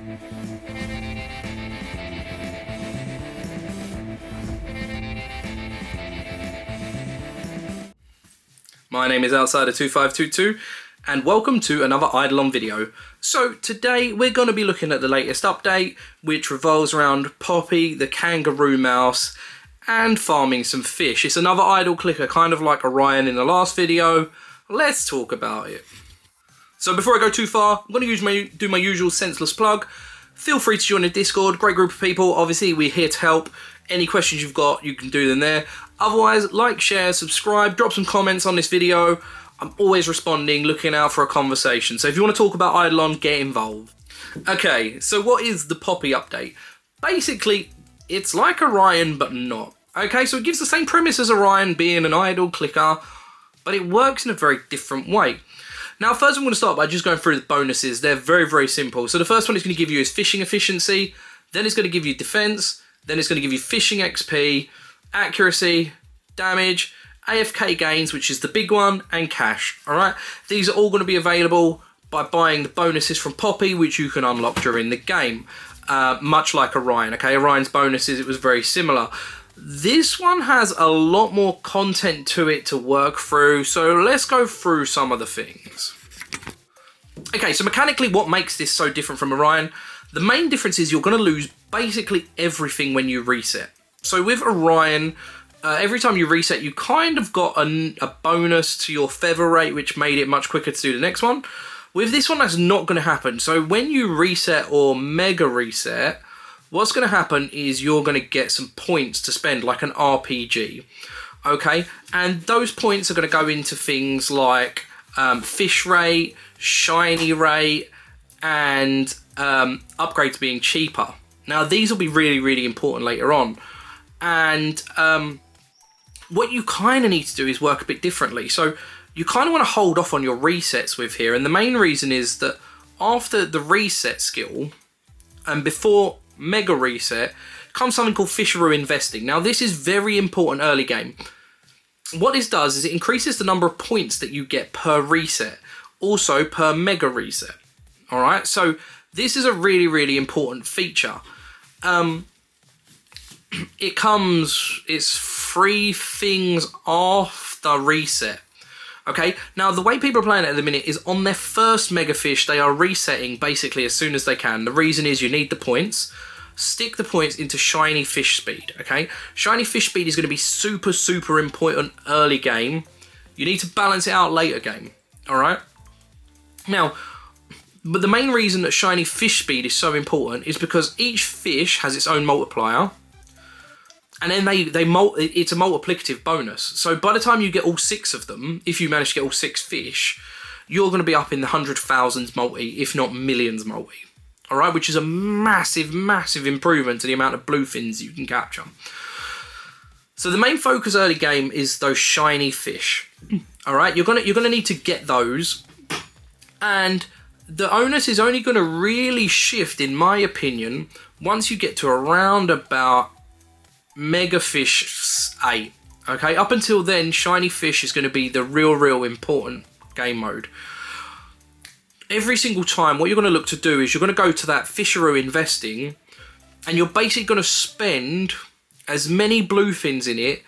My name is Outsider2522 and welcome to another Idleon video. So today we're going to be looking at the latest update, which revolves around Poppy, the kangaroo mouse, and farming some fish. It's another idle clicker, kind of like Orion in the last video. Let's talk about it. So before I go too far, I'm going to do my usual senseless plug. Feel free to join the Discord, great group of people. Obviously we're here to help. Any questions you've got, you can do them there. Otherwise, like, share, subscribe, drop some comments on this video. I'm always responding, looking out for a conversation. So if you want to talk about Idleon, get involved. Okay, so what is the Poppy update? Basically, it's like Orion, but not. Okay, so it gives the same premise as Orion, being an idle clicker, but it works in a very different way. Now, first I'm going to start by just going through the bonuses. They're very, very simple. So the first one it's going to give you is fishing efficiency, then it's going to give you defense, then it's going to give you fishing XP, accuracy, damage, AFK gains, which is the big one, and cash. Alright, these are all going to be available by buying the bonuses from Poppy, which you can unlock during the game. Much like Orion. Okay, Orion's bonuses, it was very similar. This one has a lot more content to it to work through, so let's go through some of the things. Okay, so mechanically, what makes this so different from Orion? The main difference is you're going to lose basically everything when you reset. So with Orion, every time you reset, you kind of got a bonus to your feather rate, which made it much quicker to do the next one. With this one, that's not going to happen. So when you reset or mega reset, what's going to happen is you're going to get some points to spend, like an RPG. Okay, and those points are going to go into things like fish rate, shiny rate, and upgrades being cheaper. Now these will be really, really important later on. And what you kind of need to do is work a bit differently. So you kind of want to hold off on your resets with here. And the main reason is that after the reset skill and before mega reset comes something called Fisheroo investing. Now this is very important early game. What this does is it increases the number of points that you get per reset, also per mega reset. All right, so this is a really, really important feature. It's free things after reset. Okay, now the way people are playing it at the minute is on their first mega fish, they are resetting basically as soon as they can. The reason is you need the points. Stick the points into shiny fish speed, okay? Shiny fish speed is going to be super, super important early game. You need to balance it out later game, all right? Now, but the main reason that shiny fish speed is so important is because each fish has its own multiplier, and then it's a multiplicative bonus. So by the time you get all 6 of them, if you manage to get all 6 fish, you're going to be up in the 100,000s multi, if not millions multi. All right, which is a massive, massive improvement to the amount of bluefins you can capture. So the main focus early game is those shiny fish. All right, you're gonna need to get those, and the onus is only going to really shift, in my opinion, once you get to around about Mega Fish 8. Okay, up until then, shiny fish is going to be the real important game mode. Every single time, what you're going to look to do is you're going to go to that Fisheroo investing, and you're basically going to spend as many bluefins in it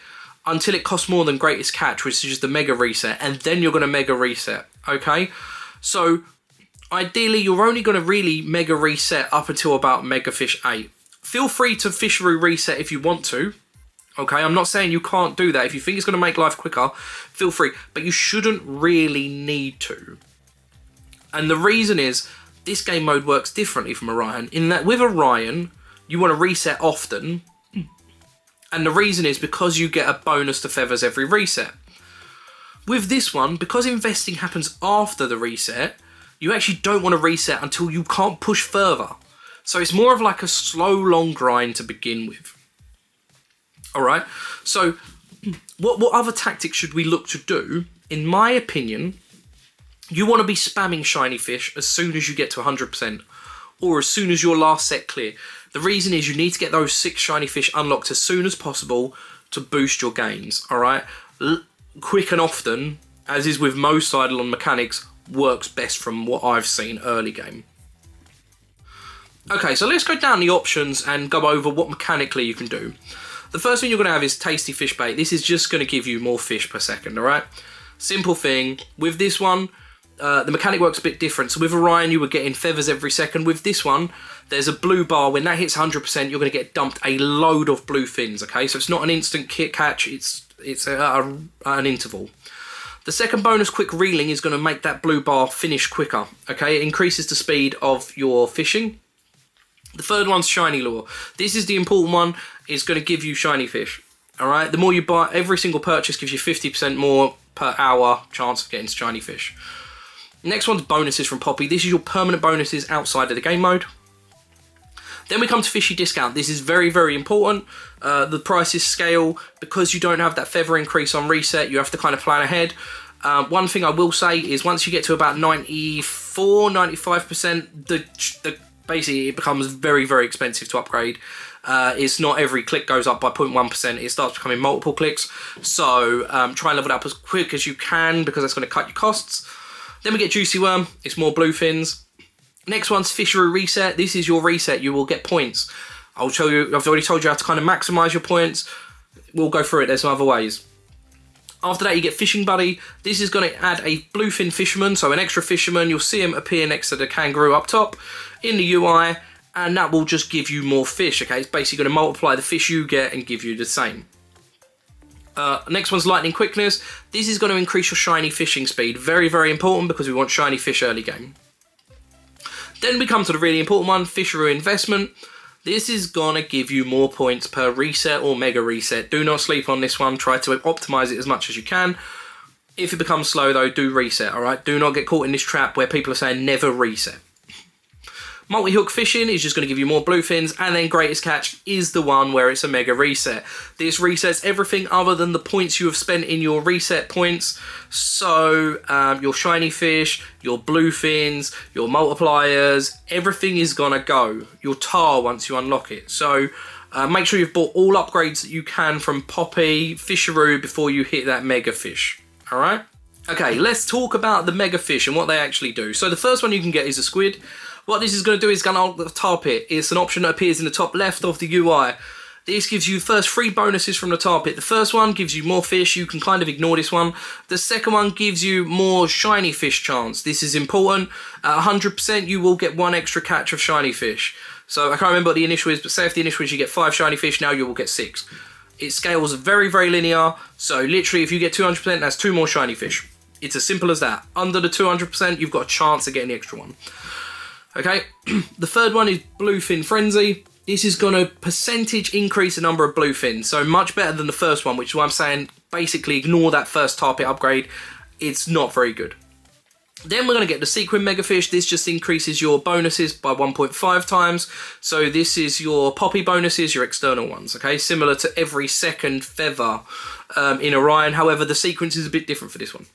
until it costs more than greatest catch, which is just the mega reset, and then you're going to mega reset. Okay, so ideally you're only going to really mega reset up until about Mega Fish 8. Feel free to Fisheroo reset if you want to. Okay, I'm not saying you can't do that. If you think it's going to make life quicker, feel free, but you shouldn't really need to. And the reason is, this game mode works differently from Orion, in that with Orion, you want to reset often, and the reason is because you get a bonus to feathers every reset. With this one, because investing happens after the reset, you actually don't want to reset until you can't push further. So it's more of like a slow, long grind to begin with. Alright, so what other tactics should we look to do? In my opinion, you want to be spamming shiny fish as soon as you get to 100%, or as soon as your last set clear. The reason is you need to get those 6 shiny fish unlocked as soon as possible to boost your gains, alright? Quick and often, as is with most Idleon mechanics, works best from what I've seen early game. Okay, so let's go down the options and go over what mechanically you can do. The first thing you're going to have is tasty fish bait. This is just going to give you more fish per second, all right? Simple thing. With this one, the mechanic works a bit different. So with Orion, you were getting feathers every second. With this one, there's a blue bar. When that hits 100%, you're going to get dumped a load of blue fins, okay? So it's not an instant catch. It's an interval. The second bonus, quick reeling, is going to make that blue bar finish quicker, okay? It increases the speed of your fishing. The third one's shiny lure. This is the important one. It's going to give you shiny fish. All right. The more you buy, every single purchase gives you 50% more per hour chance of getting shiny fish. Next one's bonuses from Poppy. This is your permanent bonuses outside of the game mode. Then we come to fishy discount. This is very, very important. The prices scale because you don't have that feather increase on reset. You have to kind of plan ahead. One thing I will say is once you get to about 94, 95%, basically it becomes very, very expensive to upgrade. It's not every click goes up by 0.1%. It starts becoming multiple clicks. So try and level it up as quick as you can because that's going to cut your costs. Then we get Juicy Worm. It's more blue fins. Next one's Fishery Reset. This is your reset. You will get points. I've already told you how to kind of maximize your points. We'll go through it. There's some other ways. After that, you get Fishing Buddy. This is going to add a bluefin fisherman, so an extra fisherman. You'll see him appear next to the kangaroo up top in the UI, and that will just give you more fish, okay? It's basically going to multiply the fish you get and give you the same. Next one's Lightning Quickness. This is going to increase your shiny fishing speed. Very, very important because we want shiny fish early game. Then we come to the really important one, Fishery Investment. This is going to give you more points per reset or mega reset. Do not sleep on this one. Try to optimize it as much as you can. If it becomes slow though, do reset, alright? Do not get caught in this trap where people are saying never reset. Multi-hook fishing is just going to give you more bluefins, and then greatest catch is the one where it's a mega reset. This resets everything other than the points you have spent in your reset points. So your shiny fish, your bluefins, your multipliers, everything is going to go. Your tar once you unlock it. So make sure you've bought all upgrades that you can from Poppy, Fisheroo before you hit that mega fish. Alright? Okay, let's talk about the mega fish and what they actually do. So the first one you can get is a squid. What this is going to do is going to unlock the tar pit. It's an option that appears in the top left of the UI. This gives you first 3 bonuses from the tar pit. The first one gives you more fish. You can kind of ignore this one. The second one gives you more shiny fish chance. This is important. At 100%, you will get 1 extra catch of shiny fish. So I can't remember what the initial is, but say if the initial is you get 5 shiny fish, now you will get 6. It scales very, very linear. So literally, if you get 200%, that's 2 more shiny fish. It's as simple as that. Under the 200%, you've got a chance of getting the extra one. Okay, the third one is Bluefin Frenzy. This is going to percentage increase the number of bluefins, so much better than the first one, which is why I'm saying basically ignore that first tar pit upgrade. It's not very good. Then we're going to get the Sequin Megafish. This just increases your bonuses by 1.5 times. So this is your Poppy bonuses, your external ones, okay? Similar to every second feather in Orion. However, the sequence is a bit different for this one.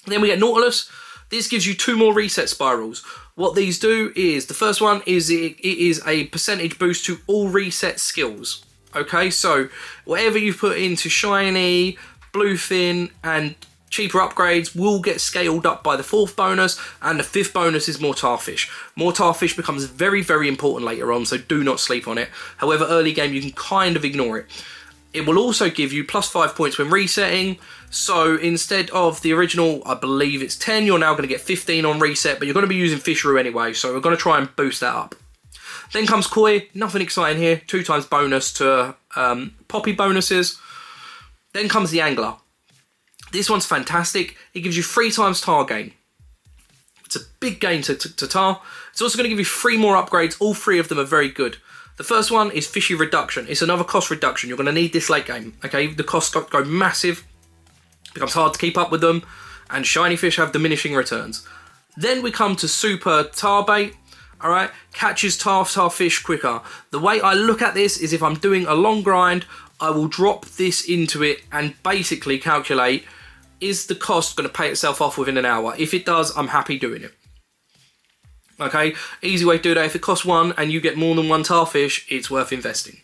Then we get Nautilus. This gives you 2 more reset spirals. What these do is, the first one is it is a percentage boost to all reset skills. Okay, so whatever you put into shiny, bluefin, and cheaper upgrades will get scaled up by the 4th bonus, and the 5th bonus is more tarfish. More tarfish becomes very, very important later on, so do not sleep on it. However, early game you can kind of ignore it. It will also give you plus 5 points when resetting. So instead of the original, I believe it's 10, you're now going to get 15 on reset, but you're going to be using Fisheroo anyway, so we're going to try and boost that up. Then comes Koi, nothing exciting here, 2 times bonus to Poppy bonuses. Then comes the Angler. This one's fantastic. It gives you 3 times tar gain. It's a big gain to tar. It's also going to give you 3 more upgrades. All 3 of them are very good. The first one is Fishy Reduction. It's another cost reduction. You're going to need this late game. Okay, the costs go massive. It becomes hard to keep up with them. And shiny fish have diminishing returns. Then we come to Super Tar Bait. Alright, catches tar fish quicker. The way I look at this is if I'm doing a long grind, I will drop this into it and basically calculate, is the cost going to pay itself off within an hour? If it does, I'm happy doing it. Okay, easy way to do that. If it costs 1 and you get more than 1 tar fish, it's worth investing.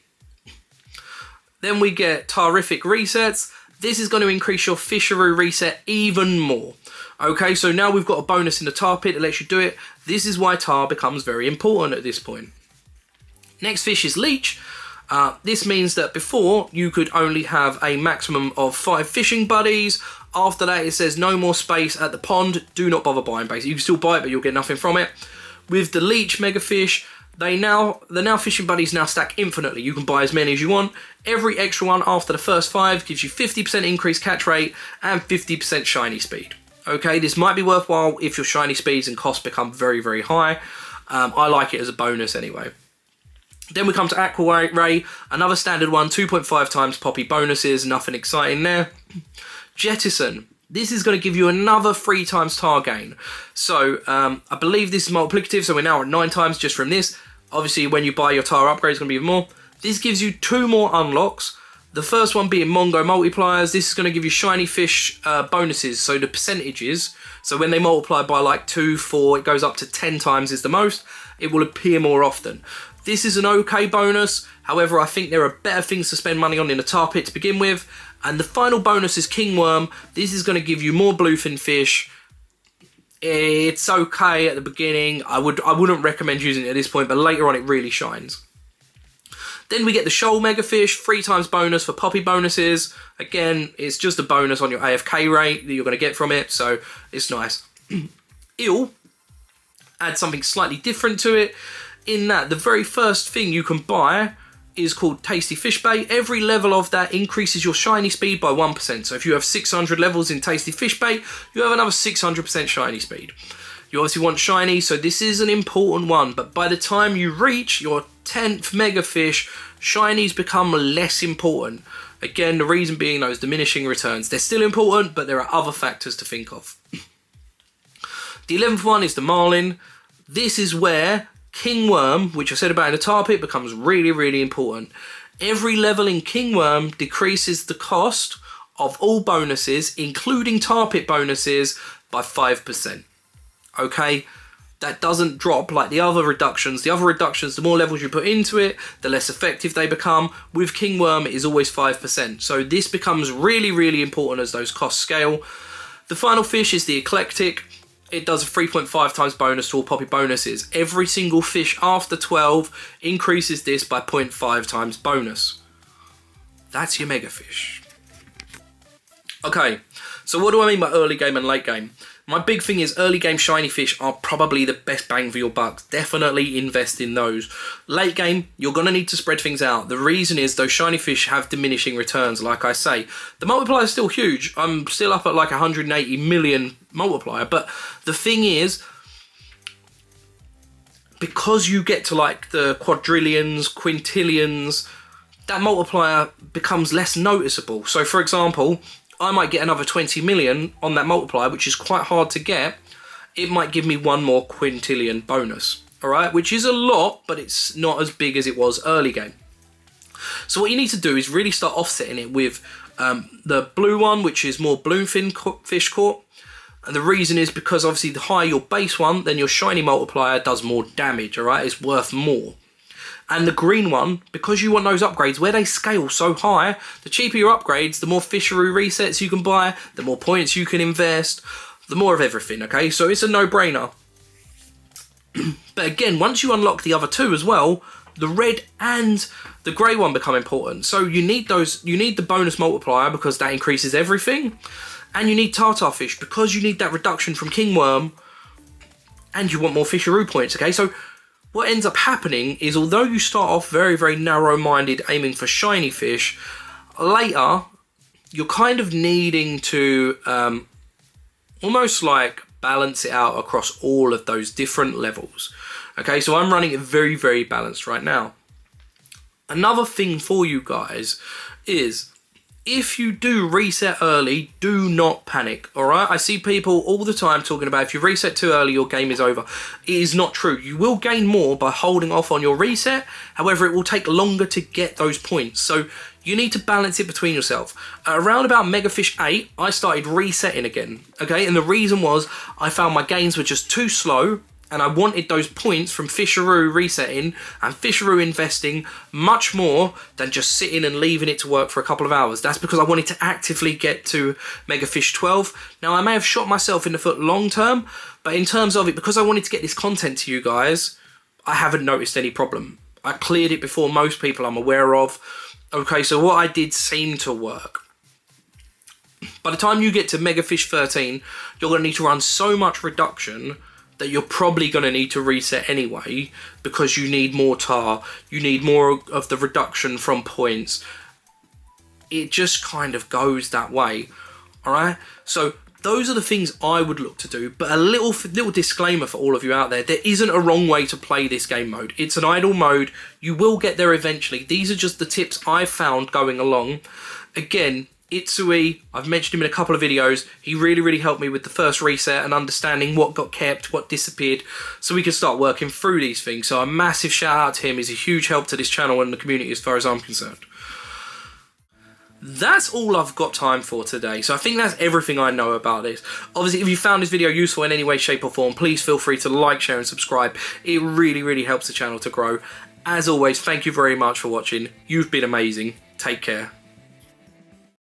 Then we get Tarific Resets. This is going to increase your Fisheroo reset even more. Okay, so now we've got a bonus in the tar pit that lets you do it. This is why tar becomes very important at this point. Next fish is leech. This means that before you could only have a maximum of 5 fishing buddies. After that it says no more space at the pond, do not bother buying basically. You can still buy it but you'll get nothing from it. With the leech mega fish, the now fishing buddies now stack infinitely. You can buy as many as you want. Every extra one after the first 5 gives you 50% increased catch rate and 50% shiny speed. Okay, this might be worthwhile if your shiny speeds and costs become very, very high. I like it as a bonus anyway. Then we come to Aqua Ray, another standard one, 2.5 times poppy bonuses, nothing exciting there. Jettison, this is going to give you another 3 times tar gain. So I believe this is multiplicative, so we're now at 9 times just from this. Obviously when you buy your tar upgrade it's going to be even more. This gives you 2 more unlocks. The first one being Mongo multipliers. This is going to give you shiny fish bonuses, so the percentages. So when they multiply by like 2, 4, it goes up to 10 times is the most. It will appear more often. This is an okay bonus, however I think there are better things to spend money on in the tar pit to begin with. And the final bonus is King Worm. This is going to give you more bluefin fish. It's okay at the beginning. I wouldn't recommend using it at this point, but later on it really shines. Then we get the shoal mega fish, 3 times bonus for poppy bonuses. Again, it's just a bonus on your AFK rate that you're going to get from it, so it's nice. Eel adds something slightly different to it, in that the very first thing you can buy is called Tasty Fish Bait. Every level of that increases your shiny speed by 1%. So if you have 600 levels in Tasty Fish Bait, you have another 600% shiny speed. You obviously want shiny, so this is an important one, but by the time you reach your 10th mega fish, shinies become less important. Again, the reason being those diminishing returns. They're still important, but there are other factors to think of. The 11th one is the marlin. This is where King Worm, which I said about in the tar pit, becomes really, really important. Every level in King Worm decreases the cost of all bonuses, including tar pit bonuses, by 5%. Okay, that doesn't drop like the other reductions. The other reductions, the more levels you put into it, the less effective they become. With King Worm, it is always 5%. So this becomes really, really important as those costs scale. The final fish is the eclectic. It does a 3.5 times bonus to all poppy bonuses. Every single fish after 12 increases this by 0.5 times bonus. That's your mega fish. Okay, so what do I mean by early game and late game? My big thing is early game shiny fish are probably the best bang for your buck. Definitely invest in those. Late game, you're going to need to spread things out. The reason is those shiny fish have diminishing returns, like I say. The multiplier is still huge. I'm still up at like 180 million multiplier. But the thing is, because you get to like the quadrillions, quintillions, that multiplier becomes less noticeable. So for example, I might get another 20 million on that multiplier, which is quite hard to get. It might give me 1 more quintillion bonus, all right? Which is a lot, but it's not as big as it was early game. So what you need to do is really start offsetting it with the blue one, which is more bluefin fish caught. And the reason is because obviously the higher your base one, then your shiny multiplier does more damage, all right? It's worth more. And the green one, because you want those upgrades where they scale so high, the cheaper your upgrades, the more fishery resets you can buy, the more points you can invest, the more of everything, okay? So it's a no-brainer. But again, once you unlock the other 2 as well, the red and the grey one become important. So you need the bonus multiplier because that increases everything. And you need tartar fish because you need that reduction from King Worm. And you want more fishery points, okay? So what ends up happening is, although you start off very, very narrow-minded, aiming for shiny fish, later, you're kind of needing to almost like balance it out across all of those different levels. Okay, so I'm running it very, very balanced right now. Another thing for you guys is, if you do reset early, do not panic, all right? I see people all the time talking about if you reset too early, your game is over. It is not true. You will gain more by holding off on your reset. However, it will take longer to get those points. So you need to balance it between yourself. Around about Megafish 8, I started resetting again, okay? And the reason was I found my gains were just too slow And I wanted those points from Fisheroo resetting and Fisheroo investing much more than just sitting and leaving it to work for a couple of hours. That's because I wanted to actively get to Mega Fish 12. Now, I may have shot myself in the foot long term, but in terms of it, because I wanted to get this content to you guys, I haven't noticed any problem. I cleared it before most people I'm aware of. Okay, so what I did seemed to work. By the time you get to Mega Fish 13, you're going to need to run so much reduction that you're probably going to need to reset anyway, because you need more tar, you need more of the reduction from points. It just kind of goes that way, alright? So those are the things I would look to do, but a little disclaimer for all of you out there, there isn't a wrong way to play this game mode. It's an idle mode, you will get there eventually. These are just the tips I've found going along. Again, Itsui, I've mentioned him in a couple of videos. He really helped me with the first reset and understanding what got kept, what disappeared, so we could start working through these things. So a massive shout out to him. He's a huge help to this channel and the community as far as I'm concerned. That's all I've got time for today. So I think that's everything I know about this. Obviously, if you found this video useful in any way, shape or form, please feel free to like, share and subscribe. It really helps the channel to grow. As always, thank you very much for watching. You've been amazing. Take care.